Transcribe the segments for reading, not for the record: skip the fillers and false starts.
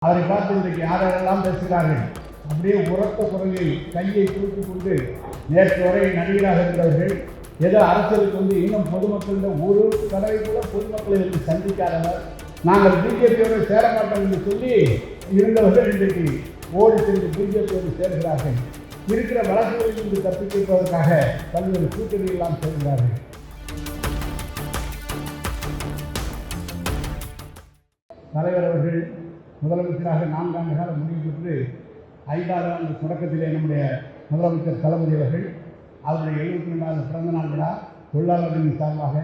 அவரை பார்த்து இன்றைக்கு யாரெல்லாம் பேசுகிறார்கள். அப்படியே உரத்த குரலில் கையை தூக்கி கொண்டு நேற்று வரை நடிகராக இருந்தவர்கள், ஏதோ அரசியலுக்கு இன்னும் பொதுமக்களிடம் ஒரு தடவை கூட பொதுமக்களை சந்திக்காதவர், நாங்கள் பிஜேபியோடு சேர மாட்டோம் என்று சொல்லி இருந்தவர்கள் இன்றைக்கு ஓடி சென்று பிஜேபியோடு சேர்கிறார்கள். இருக்கிற வழக்குகளில் இருந்து தப்பித்திருப்பதற்காக பல்வேறு கூட்டணி எல்லாம் சேர்கிறார்கள். தலைவர் அவர்கள் முதலமைச்சராக 4 ஆண்டு காலம் முடிவு பெற்று 5ஆவது ஆண்டு தொடக்கத்திலே நம்முடைய முதலமைச்சர் தளபதி அவர்கள் அவருடைய 72வது பிறந்த நாள் விழா தொழிலாளர்களின் சார்பாக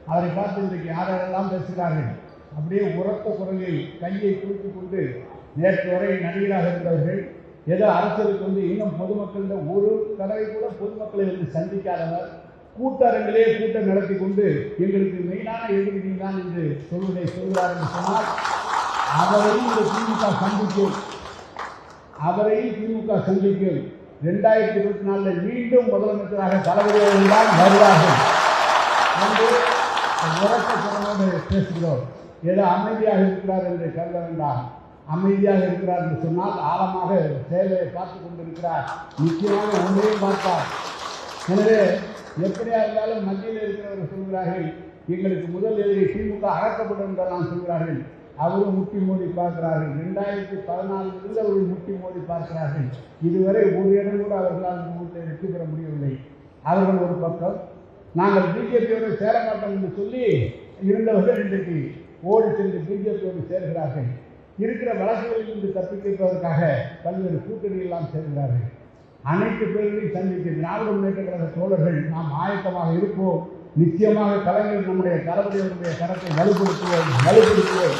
அவரை பார்த்து இன்றைக்கு யாரெல்லாம் பேசுகிறார்கள். அப்படியே உரத்த குரலில் கையை தூக்கி கொண்டு நேற்று வரை நடிகராக இருந்தவர்கள், ஏதோ அரசியலுக்கு இன்னும் பொதுமக்களிடம் ஒரு தடவை கூட பொதுமக்களை சந்திக்காதவர், கூட்டரங்கிலே கூட்டம் நடத்தி கொண்டு எங்களுக்கு மெயினான எதிரி தான் என்று சொல்கிறார் என்று சொன்னால் அவரையும் திமுக சந்திக்கும் 2024 மீண்டும் முதலமைச்சராக தலைவர்கள் தான் வருவார்கள் என்று உரத்த குரலோடு பேசுகிறோம். ஏதோ அமைதியாக இருக்கிறார் என்று கருத வேண்டாம். அமைதியாக இருக்கிறார் என்று சொன்னால் ஆழமாக சேவையை பார்த்து கொண்டிருக்கிறார். நிச்சயமாக ஒன்றையும் பார்ப்பார். எனவே எப்படியா இருந்தாலும் மத்தியில் இருக்கிறவர்கள் சொல்கிறார்கள், எங்களுக்கு முதல் எதிரி திமுக அகற்றப்படும் என்றெல்லாம் சொல்கிறார்கள். அவரும் முட்டி மோதி பார்க்கிறார்கள். 2014 அவர்கள் முட்டி மோதி பார்க்கிறார்கள். இதுவரை ஒரு இடம் கூட அவர்களால் இந்த வீட்டில் வெற்றி பெற முடியவில்லை. அவர்கள் ஒரு பக்கம், நாங்கள் பிஜேபியோடு சேர மாட்டோம் என்று சொல்லி இருந்தவர்கள் இன்றைக்கு ஓடி சென்று பிஜேபியோடு சேர்கிறார்கள். இருக்கிற வழக்குகளில் இருந்து தப்பித்திருப்பதற்காக பல்வேறு கூட்டணி எல்லாம் சேர்கிறார்கள். அனைத்து பேர்களையும் சந்திக்க திராவிட முன்னேற்ற கழக தோழர்கள் நாம் ஆயத்தமாக இருப்போம். நிச்சயமாக கலைஞர் நம்முடைய தளபதிகளுடைய கரத்தை வலுப்படுத்துவோம்.